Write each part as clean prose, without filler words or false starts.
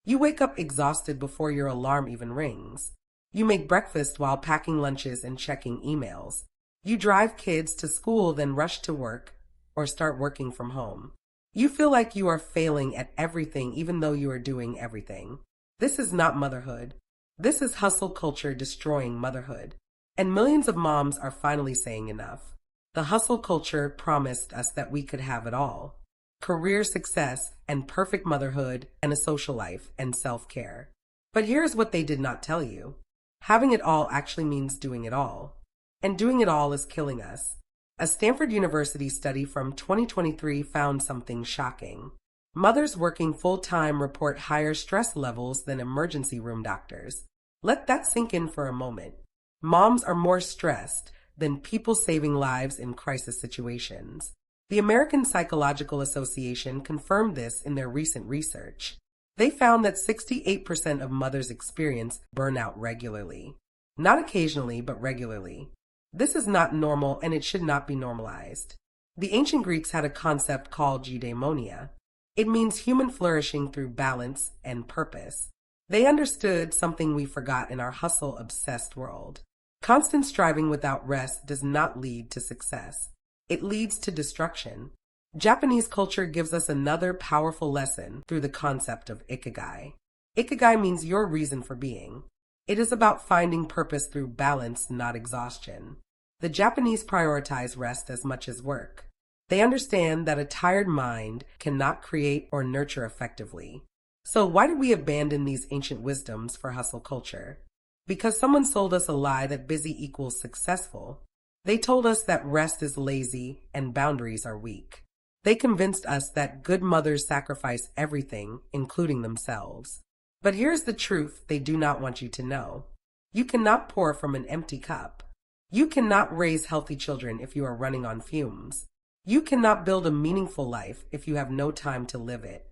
You wake up exhausted before your alarm even rings. You make breakfast while packing lunches and checking emails. You drive kids to school, then rush to work or start working from home. You feel like you are failing at everything even though you are doing everything. This is not motherhood. This is hustle culture destroying motherhood. And millions of moms are finally saying enough. The hustle culture promised us that we could have it all: career success and perfect motherhood and a social life and self-care. But here's what they did not tell you. Having it all actually means doing it all. And doing it all is killing us. A Stanford University study from 2023 found something shocking. Mothers working full-time report higher stress levels than emergency room doctors. Let that sink in for a moment. Moms are more stressed than people saving lives in crisis situations. The American Psychological Association confirmed this in their recent research. They found that 68% of mothers experience burnout regularly. Not occasionally, but regularly. This is not normal, and it should not be normalized. The ancient Greeks had a concept called eudaimonia. It means human flourishing through balance and purpose. They understood something we forgot in our hustle-obsessed world. Constant striving without rest does not lead to success. It leads to destruction. Japanese culture gives us another powerful lesson through the concept of ikigai. Ikigai means your reason for being. It is about finding purpose through balance, not exhaustion. The Japanese prioritize rest as much as work. They understand that a tired mind cannot create or nurture effectively. So why did we abandon these ancient wisdoms for hustle culture? Because someone sold us a lie that busy equals successful. They told us that rest is lazy and boundaries are weak. They convinced us that good mothers sacrifice everything, including themselves. But here's the truth they do not want you to know. You cannot pour from an empty cup. You cannot raise healthy children if you are running on fumes. You cannot build a meaningful life if you have no time to live it.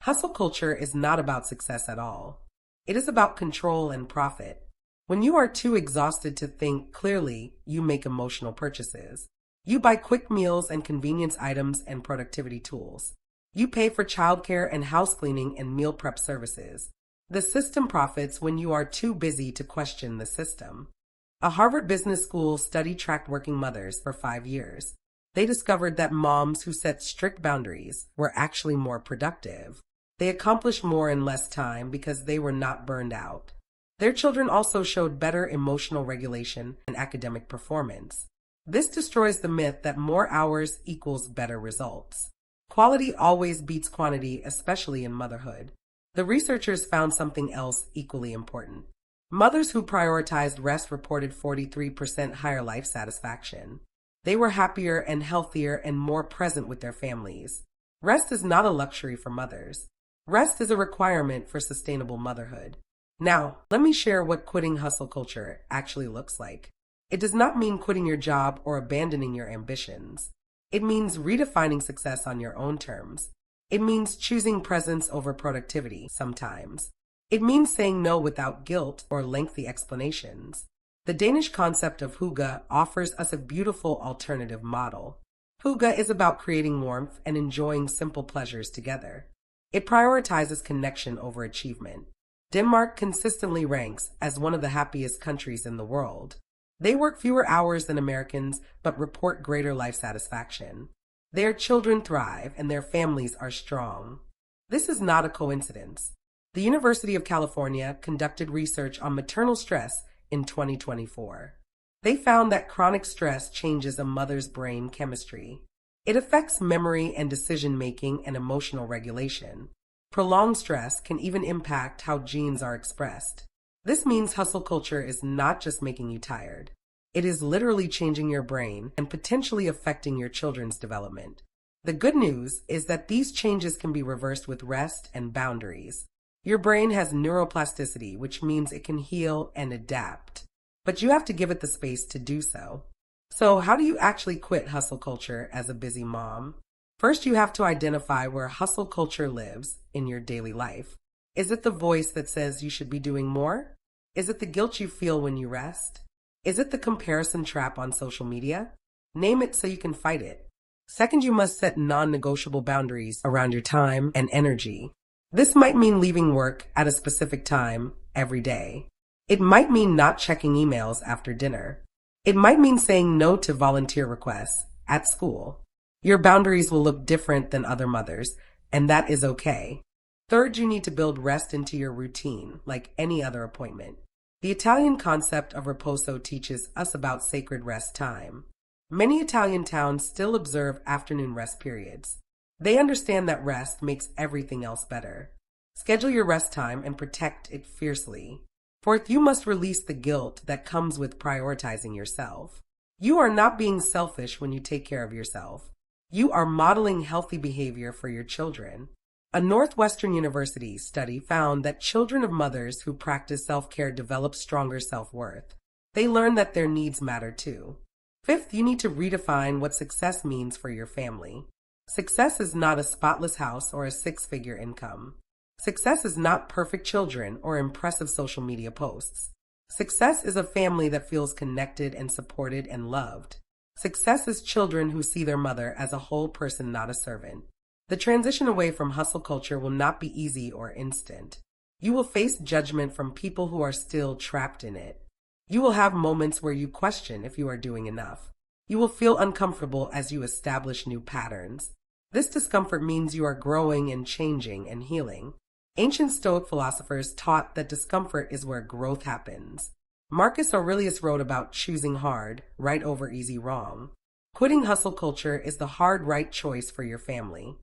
Hustle culture is not about success at all. It is about control and profit. When you are too exhausted to think clearly, you make emotional purchases. You buy quick meals and convenience items and productivity tools. You pay for childcare and house cleaning and meal prep services. The system profits when you are too busy to question the system. A Harvard Business School study tracked working mothers for 5 years. They discovered that moms who set strict boundaries were actually more productive. They accomplished more in less time because they were not burned out. Their children also showed better emotional regulation and academic performance. This destroys the myth that more hours equals better results. Quality always beats quantity, especially in motherhood. The researchers found something else equally important. Mothers who prioritized rest reported 43% higher life satisfaction. They were happier and healthier and more present with their families. Rest is not a luxury for mothers. Rest is a requirement for sustainable motherhood. Now, let me share what quitting hustle culture actually looks like. It does not mean quitting your job or abandoning your ambitions. It means redefining success on your own terms. It means choosing presence over productivity sometimes. It means saying no without guilt or lengthy explanations. The Danish concept of hygge offers us a beautiful alternative model. Hygge is about creating warmth and enjoying simple pleasures together. It prioritizes connection over achievement. Denmark consistently ranks as one of the happiest countries in the world. They work fewer hours than Americans, but report greater life satisfaction. Their children thrive and their families are strong. This is not a coincidence. The University of California conducted research on maternal stress in 2024. They found that chronic stress changes a mother's brain chemistry. It affects memory and decision-making and emotional regulation. Prolonged stress can even impact how genes are expressed. This means hustle culture is not just making you tired. It is literally changing your brain and potentially affecting your children's development. The good news is that these changes can be reversed with rest and boundaries. Your brain has neuroplasticity, which means it can heal and adapt. But you have to give it the space to do so. So how do you actually quit hustle culture as a busy mom? First, you have to identify where hustle culture lives in your daily life. Is it the voice that says you should be doing more? Is it the guilt you feel when you rest? Is it the comparison trap on social media? Name it so you can fight it. Second, you must set non-negotiable boundaries around your time and energy. This might mean leaving work at a specific time every day. It might mean not checking emails after dinner. It might mean saying no to volunteer requests at school. Your boundaries will look different than other mothers, and that is okay. Third, you need to build rest into your routine, like any other appointment. The Italian concept of riposo teaches us about sacred rest time. Many Italian towns still observe afternoon rest periods. They understand that rest makes everything else better. Schedule your rest time and protect it fiercely. Fourth, you must release the guilt that comes with prioritizing yourself. You are not being selfish when you take care of yourself. You are modeling healthy behavior for your children. A Northwestern University study found that children of mothers who practice self-care develop stronger self-worth. They learn that their needs matter too. Fifth, you need to redefine what success means for your family. Success is not a spotless house or a six-figure income. Success is not perfect children or impressive social media posts. Success is a family that feels connected and supported and loved. Success is children who see their mother as a whole person, not a servant. The transition away from hustle culture will not be easy or instant. You will face judgment from people who are still trapped in it. You will have moments where you question if you are doing enough. You will feel uncomfortable as you establish new patterns. This discomfort means you are growing and changing and healing. Ancient Stoic philosophers taught that discomfort is where growth happens. Marcus Aurelius wrote about choosing hard, right over easy wrong. Quitting hustle culture is the hard right choice for your family.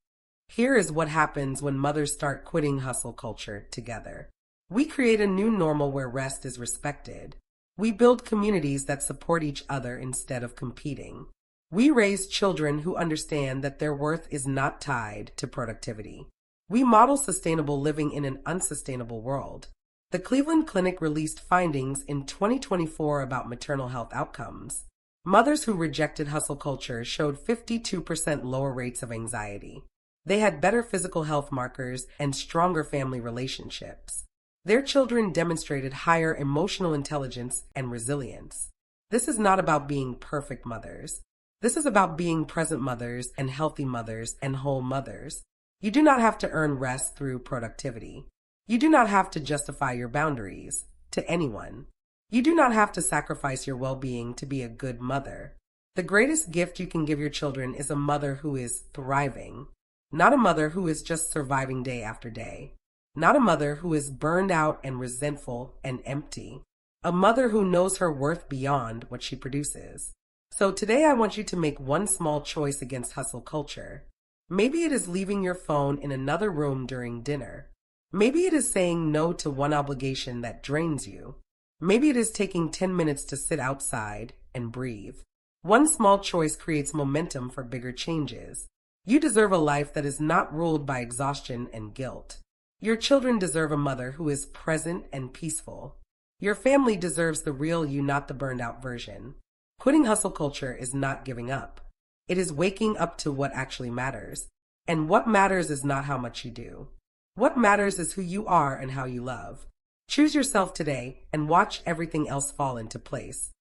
Here is what happens when mothers start quitting hustle culture together. We create a new normal where rest is respected. We build communities that support each other instead of competing. We raise children who understand that their worth is not tied to productivity. We model sustainable living in an unsustainable world. The Cleveland Clinic released findings in 2024 about maternal health outcomes. Mothers who rejected hustle culture showed 52% lower rates of anxiety. They had better physical health markers and stronger family relationships. Their children demonstrated higher emotional intelligence and resilience. This is not about being perfect mothers. This is about being present mothers and healthy mothers and whole mothers. You do not have to earn rest through productivity. You do not have to justify your boundaries to anyone. You do not have to sacrifice your well-being to be a good mother. The greatest gift you can give your children is a mother who is thriving, not a mother who is just surviving day after day, not a mother who is burned out and resentful and empty, a mother who knows her worth beyond what she produces. So today I want you to make one small choice against hustle culture. Maybe it is leaving your phone in another room during dinner. Maybe it is saying no to one obligation that drains you. Maybe it is taking 10 minutes to sit outside and breathe. One small choice creates momentum for bigger changes. You deserve a life that is not ruled by exhaustion and guilt. Your children deserve a mother who is present and peaceful. Your family deserves the real you, not the burned out version. Quitting hustle culture is not giving up. It is waking up to what actually matters. And what matters is not how much you do. What matters is who you are and how you love. Choose yourself today and watch everything else fall into place.